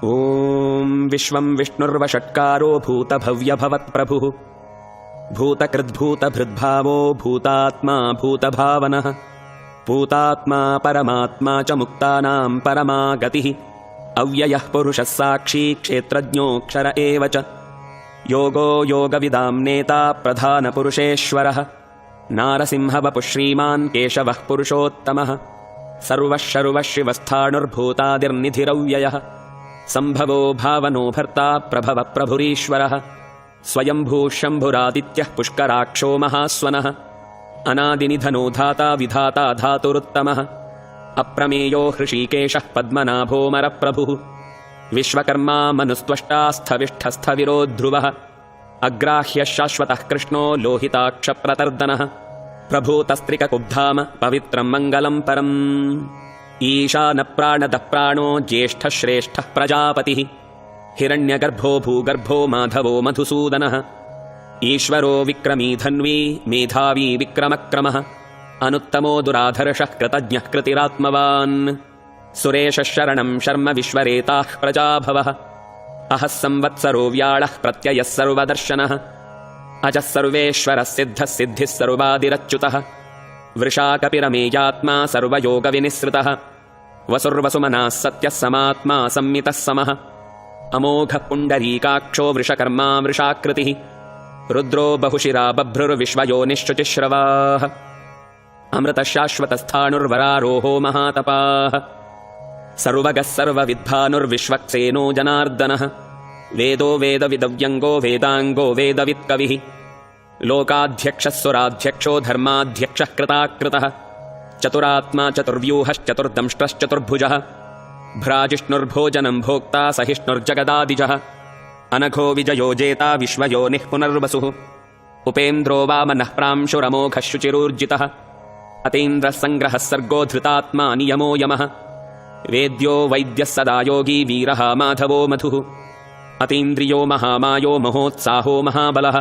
ॐ विश्वं विष्णुर्वषट्कारो भूतभव्यभवत्प्रभुः भूतकृद्भूतभृद्भावो भूतात्मा भूतभावनः भूतात्मा परमात्मा च मुक्तानां परमा गतिः अव्ययः पुरुषः साक्षी क्षेत्रज्ञोऽक्षर एव च योगो योगविदां नेता प्रधानपुरुषेश्वरः नारसिंहवपुः श्रीमान् केशवः पुरुषोत्तमः सर्वः शर्वः शिवस्थाणुर्भूतादिर्निधिरव्ययः सम्भवो भावनो भर्ता प्रभव प्रभुरीश्वरः स्वयंभू शम्भुरादित्यः पुष्कराक्षो महास्वनः अनादिनिधनो धाता विधाता धातुरुत्तमः अप्रमेयो हृषीकेशः पद्मनाभोऽमरप्रभुः विश्वकर्मा मनुस्त्वष्टा स्थविष्ठस्थविरो ध्रुवः अग्राह्यः शाश्वतः कृष्णो लोहिताक्षप्रतर्दनः प्रभूतस्त्रिककुब्धाम पवित्रं मङ्गलं परम् ईशानप्राणदः प्राणो ज्येष्ठः श्रेष्ठः प्रजापतिः हिरण्यगर्भो भूगर्भो माधवो मधुसूदनः ईश्वरो विक्रमी धन्वी मेधावी विक्रमक्रमः अनुत्तमो दुराधर्षः कृतज्ञः कृतिरात्मवान् सुरेशः शरणं शर्म विश्वरेताः प्रजाभवः अहः संवत्सरो व्याळः प्रत्ययः सर्वदर्शनः अजः सर्वेश्वरः सिद्धः सिद्धिः सर्वादिरच्युतः वृषाकपिरमेयात्मा सर्वयोगविनिसृतः वसुर्वसुमनः सत्यः समात्मा संमितः समः अमोघः पुण्डरीकाक्षो वृषकर्मा वृषाकृतिः रुद्रो बहुशिरा बभ्रुर्विश्वयोनिश्चुतिश्रवाः अमृतशाश्वतस्थाणुर्वरारोहो महातपाः सर्वगः सर्वविद्भानुर्विश्वक्सेनो जनार्दनः वेदो वेदविदव्यङ्गो वेदाङ्गो वेदवित्कविः लोकाध्यक्षः सुराध्यक्षो धर्माध्यक्षः कृताकृतः चतुरात्मा चतुर्व्यूहश्चतुर्दंष्ट्रश्चतुर्भुजः भ्राजिष्णुर्भोजनं भोक्ता सहिष्णुर्जगदादिजः अनघो विजयो जेता विश्वयोनिः पुनर्वसुः उपेन्द्रो वामनः प्रांशुरमोघः शुचिरूर्जितः अतीन्द्रः सङ्ग्रहः सर्गो धृतात्मा नियमो यमः वेद्यो वैद्यः सदा योगी वीरः माधवो मधुः अतीन्द्रियो महामायो महोत्साहो महाबलः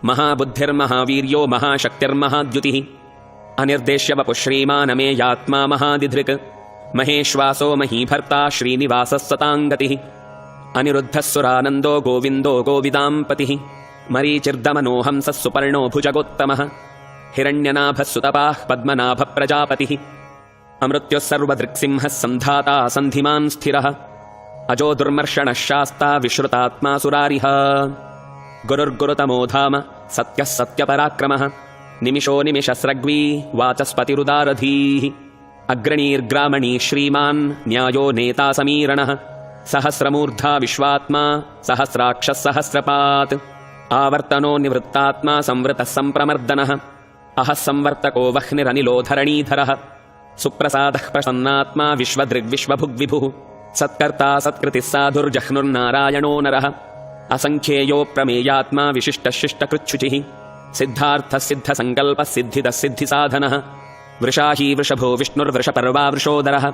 महाबुद्धिर्महावीर्यो महाशक्तिर्महाद्युतिः अनिर्देश्यवपुः श्रीमानमेयात्मा महादिधृक् महेश्वासो महीभर्ता श्रीनिवासः सताङ्गतिः अनिरुद्धः सुरानन्दो गोविन्दो गोविदाम्पतिः मरीचिर्दमनोहंसः सुपर्णो भुजगोत्तमः हिरण्यनाभः सुतपाः पद्मनाभप्रजापतिः अमृत्युः सर्वदृक्सिंहः सन्धाता सन्धिमान् स्थिरः अजो दुर्मर्षणः शास्ता विश्रुतात्मा सुरारिः गुरुर्गुरुतमो धाम सत्यः सत्यपराक्रमः निमिषो निमिषस्रग्वी वाचस्पतिरुदारधीः अग्रणीर्ग्रामणी श्रीमान् न्यायो नेता समीरणः सहस्रमूर्धा विश्वात्मा सहस्राक्षः सहस्रपात् आवर्तनो निवृत्तात्मा संवृतः सम्प्रमर्दनः अहः संवर्तको वह्निरनिलो धरणीधरः सुप्रसादः प्रसन्नात्मा विश्वदृग्विश्वभुग्विभुः सत्कर्ता सत्कृतिः साधुर्जह्नुर्नारायणो नरः असङ्ख्येयो प्रमेयात्मा विशिष्टः शिष्टकृच्छुचिः सिद्धार्थः सिद्धसङ्कल्पः सिद्धिदः सिद्धिसाधनः वृषाही वृषभो विष्णुर्वृषपर्वा वृषोदरः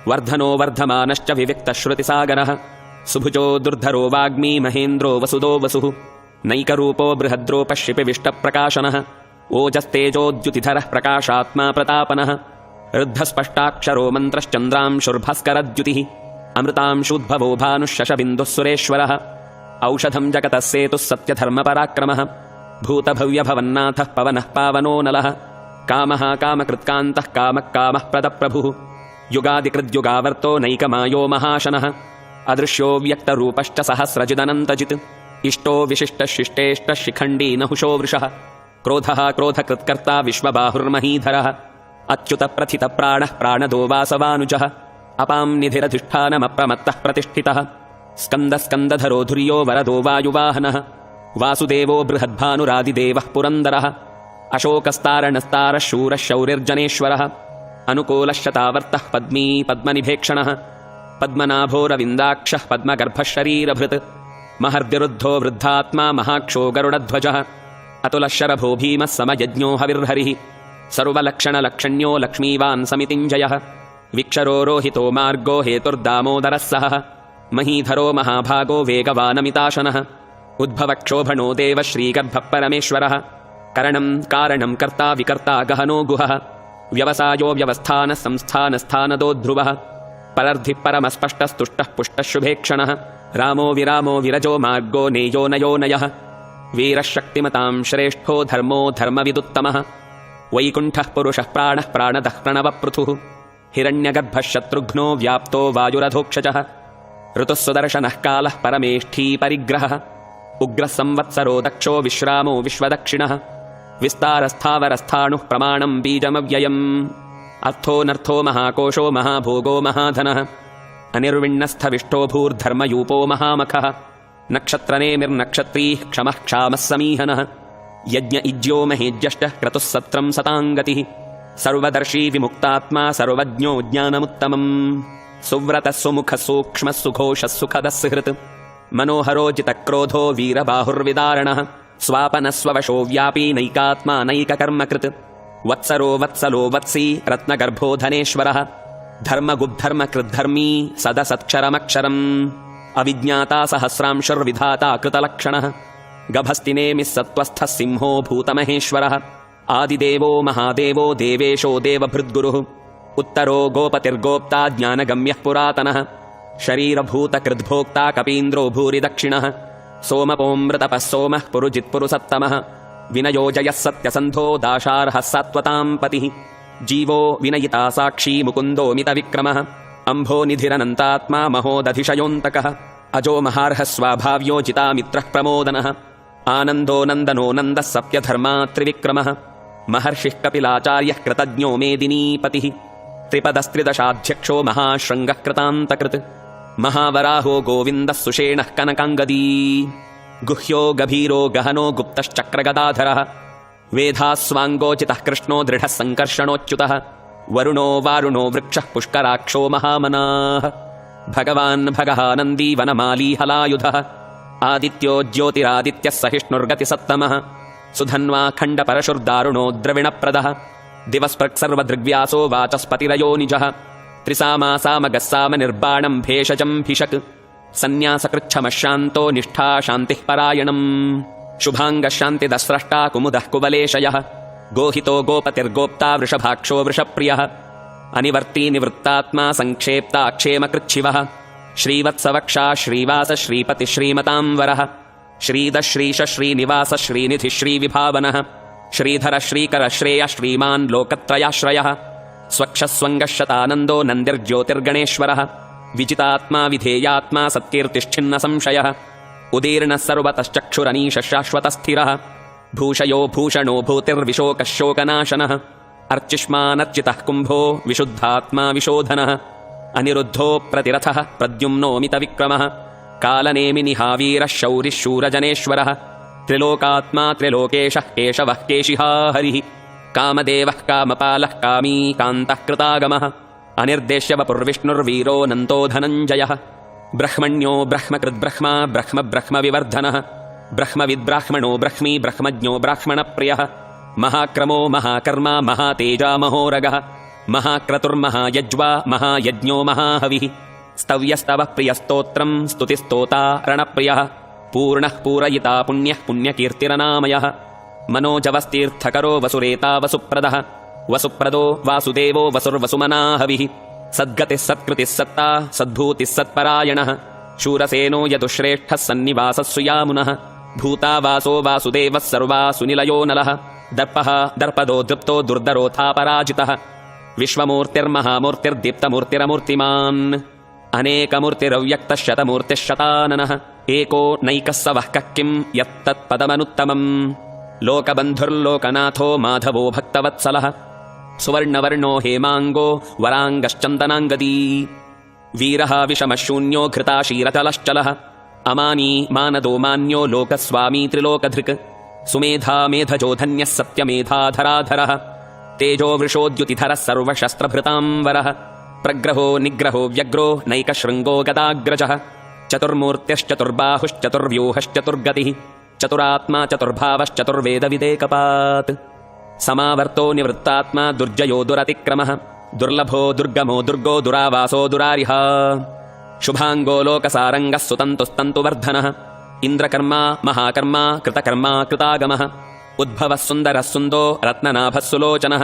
वर्धनो वर्धमानश्च विविक्तश्रुतिसागरः सुभुजो दुर्धरो वाग्मी महेन्द्रो वसुदो वसुः नैकरूपो बृहद्रोपः शिपिविष्टप्रकाशनः ओजस्तेजोद्युतिधरः प्रकाशात्मा प्रतापनः ऋद्धस्पष्टाक्षरो मन्त्रश्चन्द्रांशुर्भास्करद्युतिः अमृतांशूद्भवो भानुः शशबिन्दुः सुरेश्वरः औषधं जगतः सेतुः सत्यधर्मपराक्रमः भूतभव्यभवन्नाथः पवनः पावनो नलः कामः कामकृत्कान्तः कामः कामः प्रदप्रभुः युगादिकृद्युगावर्तो नैकमायो महाशनः अदृश्यो व्यक्तरूपश्च सहस्रजिदनन्तजित् इष्टो विशिष्टः शिष्टेष्टः शिखण्डी नहुषो वृषः क्रोधः क्रोधकृत्कर्ता विश्वबाहुर्महीधरः अच्युतप्रथितप्राणः प्राणदो वासवानुजः अपां निधिरधिष्ठानमप्रमत्तः प्रतिष्ठितः स्कन्दस्कन्दधरो धुर्यो वरदो वायुवाहनः वासुदेवो बृहद्भानुरादिदेवः पुरन्दरः अशोकस्तारणस्तारः शूरः शौरिर्जनेश्वरः अनुकूलः शतावर्तः पद्मी पद्मनिभेक्षणः पद्मनाभो रविन्दाक्षः पद्मगर्भः शरीरभृत् महर्दिरुद्धो वृद्धात्मा महाक्षो गरुडध्वजः अतुलः शरभो भीमः समयज्ञो हविर्हरिः सर्वलक्षणलक्षण्यो लक्ष्मीवान् समितिञ्जयः विक्षरो रोहितो मार्गो हेतुर्दामोदरः सहः महीधरो महाभागो वेगवानमिताशनः उद्भवक्षोभणो देवः श्रीगर्भः परमेश्वरः करणं कारणं कर्ता विकर्ता गहनो गुहः व्यवसायो व्यवस्थानः संस्थानस्थानदो ध्रुवः परर्धिः परमस्पष्टस्तुष्टः पुष्टः शुभेक्षणः रामो विरामो विरजो मार्गो नेयो नयो नयः वीरः शक्तिमतां श्रेष्ठो धर्मो धर्मविदुत्तमः वैकुण्ठः पुरुषः प्राणः प्राणदः प्रणवपृथुः हिरण्यगर्भः शत्रुघ्नो व्याप्तो वायुरधोक्षजः ऋतुः सुदर्शनः कालः परमेष्ठी परिग्रहः उग्रः संवत्सरो दक्षो विश्रामो विश्वदक्षिणः विस्तारस्थावरस्थाणुः प्रमाणं बीजमव्ययम् अर्थोऽनर्थो महाकोशो महाभोगो महाधनः अनिर्विण्णस्थविष्टो भूर्धर्मयूपो महामखः नक्षत्रनेमिर्नक्षत्रीः क्षमः क्षामः समीहनः यज्ञ इज्यो महेज्यष्टः क्रतुः सत्रं सताङ्गतिः सर्वदर्शी विमुक्तात्मा सर्वज्ञो ज्ञानमुत्तमम् सुव्रतः सुमुखः सूक्ष्मः सुघोषः सुखदः सुहृत् मनोहरो जितक्रोधो वीरबाहुर्विदारणः स्वापनस्ववशो व्यापी नैकात्मा नैककर्मकृत् वत्सरो वत्सलो वत्सी रत्नगर्भो धनेश्वरः धर्मगुद्धर्मकृद्धर्मी सदसत्क्षरमक्षरम् अविज्ञाता सहस्रांशुर्विधाता कृतलक्षणः गभस्तिनेमिः सत्त्वस्थः सिंहो भूतमहेश्वरः आदिदेवो महादेवो देवेशो देवभृद्गुरुः उत्तरो गोपतिर्गोप्ता ज्ञानगम्यः पुरातनः शरीरभूतकृद्भोक्ता कपीन्द्रो भूरि दक्षिणः सोमपोऽमृतपः सोमः पुरुजित्पुरुसत्तमः विनयोजयः सत्यसन्धो दाशार्हः सात्वतां पतिः जीवो विनयिता साक्षी मुकुन्दो मितविक्रमः अम्भोनिधिरनन्तात्मा महोदधिशयोऽन्तकः अजो महार्हः स्वाभाव्यो जितामित्रः प्रमोदनः आनन्दो नन्दनो नन्दः सत्यधर्मा त्रिविक्रमः महर्षिः कपिलाचार्यः कृतज्ञो मेदिनीपतिः त्रिपदस्त्रिदशाध्यक्षो महाशृङ्गः कृतान्तकृत् महावराहो गोविन्दः सुषेणः कनकाङ्गदी गुह्यो गभीरो गहनो गुप्तश्चक्रगदाधरः वेधास्वाङ्गोचितः कृष्णो दृढः सङ्कर्षणोच्युतः वरुणो वारुणो वृक्षः पुष्कराक्षो महामनाः भगवान् भगहानन्दी वनमाली हलायुधः आदित्यो ज्योतिरादित्यः सहिष्णुर्गतिसत्तमः सुधन्वा खण्डपरशुर्दारुणो द्रविणप्रदः दिवस्पृक्सर्वदृग्व्यासो वाचस्पतिरयो निजः त्रिसामासामगः सामनिर्बाणम् भेषजम् भिषक् सन्न्यासकृच्छमशान्तो निष्ठा शान्तिः परायणम् शुभाङ्गः शान्तिदस्रष्टा कुमुदः कुवलेशयः गोहितो गोपतिर्गोप्ता वृषभाक्षो वृषप्रियः अनिवर्ती निवृत्तात्मा सङ्क्षेप्ता क्षेमकृच्छिवः श्रीवत्सवक्षा श्रीवास श्रीपतिः श्रीमतां वरः श्रीद श्रीश श्रीनिवास श्रीनिधिः श्रीविभावनः श्रीधर श्रीकर श्रेय श्रीमान् लोकत्रयाश्रयः स्वक्षस्वङ्गशतानन्दो नन्दिर्ज्योतिर्गणेश्वरः विजितात्मा विधेयात्मा सत्कीर्तिश्छिन्न संशयः उदीर्णः सर्वतश्चक्षुरनीशः शाश्वतस्थिरः भूषयो भूषणो भूतिर्विशोकः शोकनाशनः अर्चिष्मानर्चितः कुम्भो विशुद्धात्मा विशोधनः अनिरुद्धो प्रतिरथः प्रद्युम्नो मितविक्रमः कालनेमिनिहावीरः शौरिः शूरजनेश्वरः त्रिलोकात्मा त्रिलोकेशः केशवः केशिहा हरिः कामदेवः कामपालः कामी कान्तः कृतागमः अनिर्देश्य वपुर्विष्णुर्वीरो नन्तो धनञ्जयः ब्रह्मण्यो ब्रह्मकृद्ब्रह्मा ब्रह्म ब्रह्मविवर्धनः ब्रह्मविद्ब्राह्मणो ब्रह्मी ब्रह्मज्ञो ब्राह्मणप्रियः महाक्रमो महाकर्मा महातेजा महोरगः महाक्रतुर्महायज्वा महायज्ञो महाहविः स्तव्यस्तवः प्रियस्तोत्रम् स्तुतिस्तोता रणप्रियः पूर्णः पूरयिता पुण्यः पुण्यकीर्तिरनामयः मनोजवस्तीर्थकरो वसुरेता वसुप्रदः वसुप्रदो वासुदेवो वसुर्वसुमनाहविः सद्गतिः सत्कृतिः सत्ता सद्भूतिः सत्परायणः शूरसेनो यदुश्रेष्ठः सन्निवासः सुयामुनः भूता वासो वासुदेवः सर्वासुनिलयो नलः दर्पः दर्पदो दृप्तो दुर्धरोऽथापराजितः विश्वमूर्तिर्महामूर्तिर्दीप्तमूर्तिरमूर्तिमान् अनेकमूर्तिरव्यक्तः शतमूर्तिः शताननः एको नैकः स वः कः किम् यत्तत्पदमनुत्तमम् लोकबन्धुर्लोकनाथो माधवो भक्तवत्सलः सुवर्णवर्णो हेमाङ्गो वराङ्गश्चन्दनाङ्गदी वीरः विषमः शून्यो घृताशीरचलश्चलः अमानी मानदो मान्यो लोकस्वामी त्रिलोकधृक् सुमेधा मेधजो धन्यः सत्यमेधाधराधरः तेजो वृषोद्युतिधरः सर्वशस्त्रभृताम्बरः प्रग्रहो निग्रहो व्यग्रो नैकशृङ्गो गदाग्रजः चतुर्मूर्त्यश्चतुर्बाहुश्चतुर्व्यूहश्चतुर्गतिः चतुरात्मा चतुर्भावश्चतुर्वेदविदेकपात् समावर्तो निवृत्तात्मा दुर्जयो दुरतिक्रमः दुर्लभो दुर्गमो दुर्गो दुरावासो दुरारिः शुभाङ्गो लोकसारङ्गः सुतन्तुस्तन्तुवर्धनः इन्द्रकर्मा महाकर्मा कृतकर्मा कृतागमः उद्भवः सुन्दरः सुन्दो रत्ननाभः सुलोचनः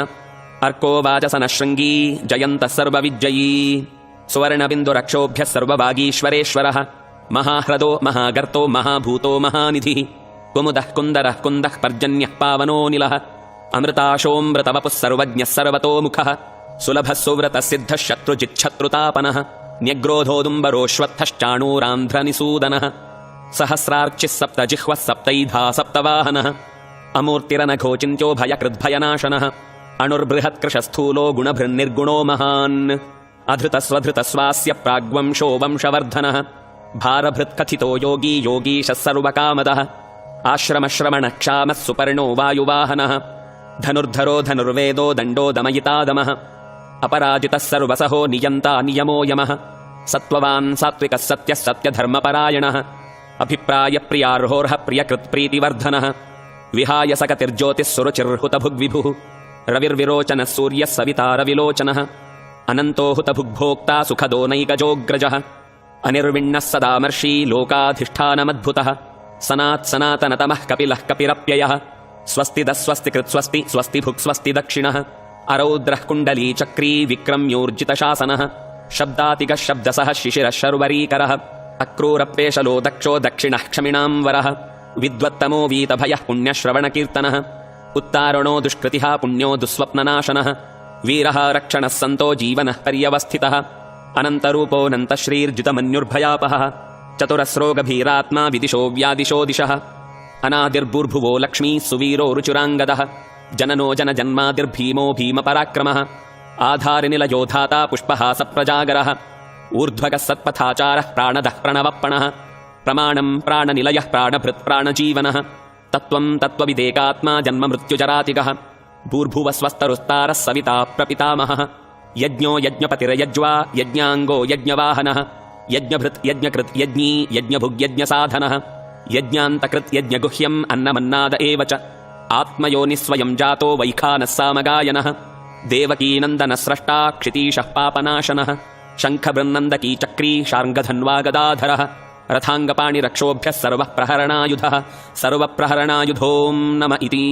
अर्को वाचसनः शृङ्गी जयन्तः सर्वविजयी सुवर्णबिन्दुरक्षोभ्यः सर्वभागीश्वरेश्वरः महाह्रदो महागर्तो महाभूतो महानिधिः कुमुदः कुन्दरः कुन्दः पर्जन्यः पावनोऽनिलः अमृताशोऽमृतवपुः सर्वज्ञः सर्वतोमुखः सुलभः सुव्रतः सिद्धः शत्रुजिच्छत्रुतापनः न्यग्रोधोदुम्बरोऽश्वत्थश्चाणूरान्ध्रनिसूदनः सहस्रार्चिः सप्तजिह्वः सप्तैधा सप्तवाहनः अमूर्तिरनघोचिन्त्यो भयकृद्भयनाशनः अणुर्बृहत्कृशस्थूलो गुणभृन्निर्गुणो महान् अधृतस्वधृतस्वास्य प्राग्वंशो वंशवर्धनः भारभृत्कथितो योगी योगीशः सर्वकामदः आश्रमश्रमणक्षामः सुपर्णो वायुवाहनः धनुर्धरो धनुर्वेदो दण्डो दमयितादमः अपराजितः सर्वसहो नियन्ता नियमो यमः सत्त्ववान् सात्विकः सत्यः सत्यधर्मपरायणः अभिप्रायप्रियार्होर्ह प्रियकृत्प्रीतिवर्धनः विहाय सकतिर्ज्योतिः सुरुचिर्हुतभुग्विभुः रविर्विरोचनः सूर्यः सविता रविलोचनः अनन्तो हुतभुग्भोक्ता सुखदो नैकजोऽग्रजः अनिर्विण्णः सदामर्षी लोकाधिष्ठानमद्भुतः सनात्सनातनतमः कपिलः कपिरप्ययः स्वस्ति कृत्स्वस्ति स्वस्ति भुक्स्वस्ति दक्षिणः अरौद्रः कुण्डली चक्री विक्रम्योर्जितशासनः शब्दातिगः शब्दसः शिशिरः शर्वरीकरः अक्रूरप्वेशलो दक्षो दक्षिणः क्षमिणां वरः विद्वत्तमो वीतभयः पुण्यश्रवणकीर्तनः उत्तारणो दुष्कृतिः पुण्यो दुःस्वप्ननाशनः वीरः रक्षणः सन्तो जीवनः पर्यवस्थितः अनन्तरूपोऽनन्तश्रीर्जितमन्युर्भयापहः चतुरस्रो गभीरात्मा विदिशो व्यादिशो दिशः अनादिर्भूर्भुवो लक्ष्मी सुवीरो रुचुराङ्गदः जननो जनजन्मादिर्भीमो भीमपराक्रमः आधारनिलयो धाता पुष्पहासप्रजागरः ऊर्ध्वगः सत्पथाचारः प्राणदः प्रणवप्पणः प्रमाणं प्राणनिलयः प्राणभृत् प्राणजीवनः तत्त्वं तत्त्वविदेकात्मा जन्ममृत्युजरातिगः भूर्भुवस्वस्तरुस्तारः सविता प्रपितामहः यज्ञो यज्ञपतिर्यज्वा यज्ञाङ्गो यज्ञवाहनः यज्ञभृत् यज्ञकृत् यज्ञी यज्ञभुग्यज्ञसाधनः यज्ञान्तकृत् यज्ञगुह्यम् अन्नमन्नाद एव च आत्मयोनिस्वयं जातो वैखानः सामगायनः देवकीनन्दनस्रष्टा क्षितीशः पापनाशनः शङ्खबृन्नन्दकी चक्री शार्ङ्गधन्वा गदाधरः रथाङ्गपाणिरक्षोभ्यः सर्वप्रहरणायुधः सर्वप्रहरणायुधोऽं नम इति।